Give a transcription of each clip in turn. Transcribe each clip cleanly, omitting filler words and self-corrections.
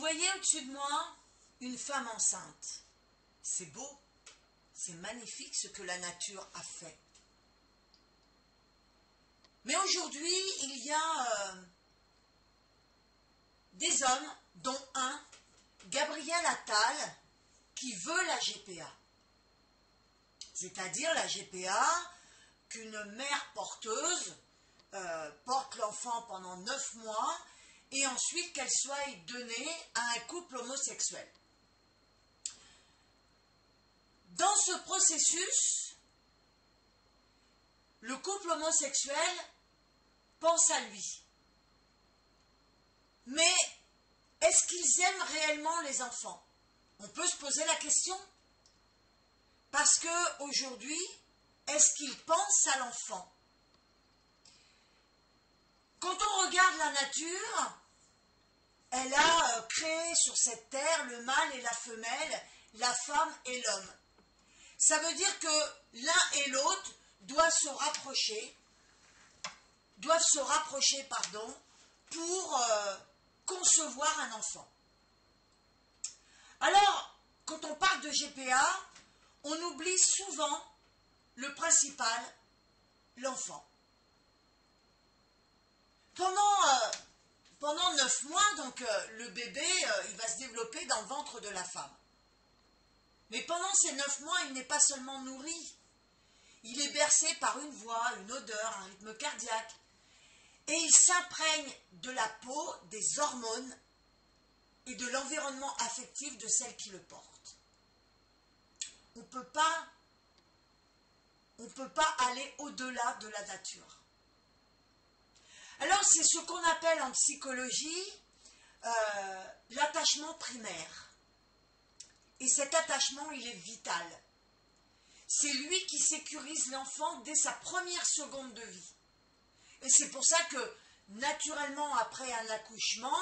voyez au-dessus de moi une femme enceinte. C'est beau, c'est magnifique ce que la nature a fait. Mais aujourd'hui, il y a des hommes, dont un, Gabriel Attal, qui veut la GPA. C'est-à-dire la GPA qu'une mère porteuse porte l'enfant pendant 9 mois et ensuite qu'elle soit donnée à un couple homosexuel. Dans ce processus, le couple homosexuel pense à lui. Mais est-ce qu'ils aiment réellement les enfants? On peut se poser la question. Parce qu'aujourd'hui, est-ce qu'ils pensent à l'enfant? Quand on regarde la nature, elle a créé sur cette terre le mâle et la femelle, la femme et l'homme. Ça veut dire que l'un et l'autre doivent se rapprocher, pour concevoir un enfant. Alors, quand on parle de GPA, on oublie souvent le principal, l'enfant. Pendant 9 mois, donc, le bébé, il va se développer dans le ventre de la femme. Mais pendant ces 9 mois, il n'est pas seulement nourri. Il est bercé par une voix, une odeur, un rythme cardiaque. Et il s'imprègne de la peau, des hormones et de l'environnement affectif de celle qui le porte. On ne peut pas aller au-delà de la nature. Alors, c'est ce qu'on appelle en psychologie l'attachement primaire. Et cet attachement, il est vital. C'est lui qui sécurise l'enfant dès sa première seconde de vie. Et c'est pour ça que, naturellement, après un accouchement,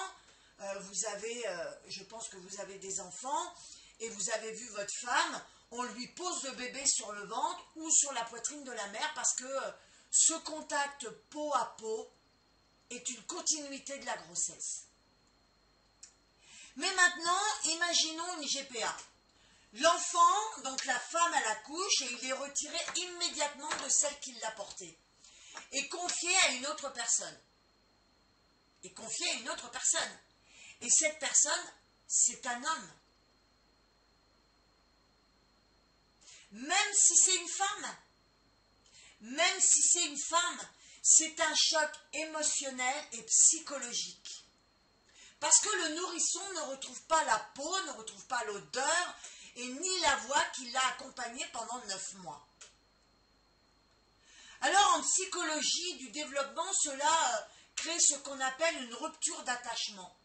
je pense que vous avez des enfants, et vous avez vu votre femme, on lui pose le bébé sur le ventre ou sur la poitrine de la mère, parce que ce contact peau à peau est une continuité de la grossesse. Mais maintenant, imaginons une GPA. L'enfant, donc la femme, elle accouche et il est retiré immédiatement de celle qui l'a porté et confié à une autre personne. Et cette personne, c'est un homme. Même si c'est une femme, c'est un choc émotionnel et psychologique. Parce que le nourrisson ne retrouve pas la peau, ne retrouve pas l'odeur et ni la voix qui l'a accompagné pendant 9 mois. Alors en psychologie du développement, cela crée ce qu'on appelle une rupture d'attachement.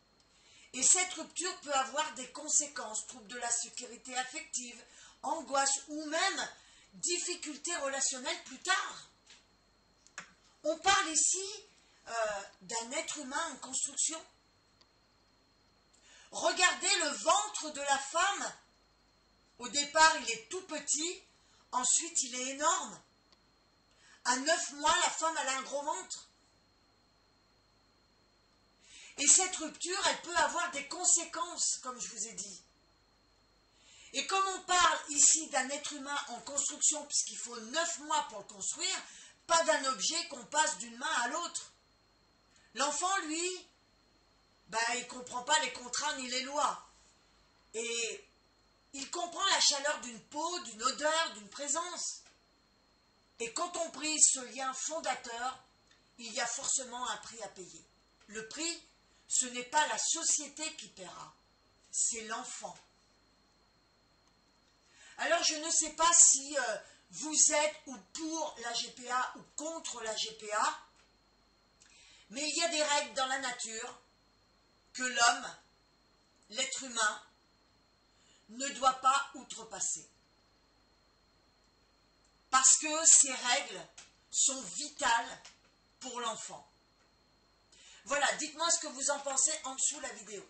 Et cette rupture peut avoir des conséquences, troubles de la sécurité affective, angoisse ou même difficultés relationnelles plus tard. On parle ici d'un être humain en construction. Regardez le ventre de la femme. Au départ, il est tout petit, ensuite il est énorme. À 9 mois, la femme elle a un gros ventre. Et cette rupture, elle peut avoir des conséquences, comme je vous ai dit. Et comme on parle ici d'un être humain en construction, puisqu'il faut 9 mois pour le construire, pas d'un objet qu'on passe d'une main à l'autre. L'enfant, lui, il ne comprend pas les contrats ni les lois. Et il comprend la chaleur d'une peau, d'une odeur, d'une présence. Et quand on brise ce lien fondateur, il y a forcément un prix à payer. Le prix, ce n'est pas la société qui paiera, c'est l'enfant. Alors je ne sais pas si vous êtes ou pour la GPA ou contre la GPA, mais il y a des règles dans la nature que l'homme, l'être humain, ne doit pas outrepasser. Parce que ces règles sont vitales pour l'enfant. Voilà, dites-moi ce que vous en pensez en dessous de la vidéo.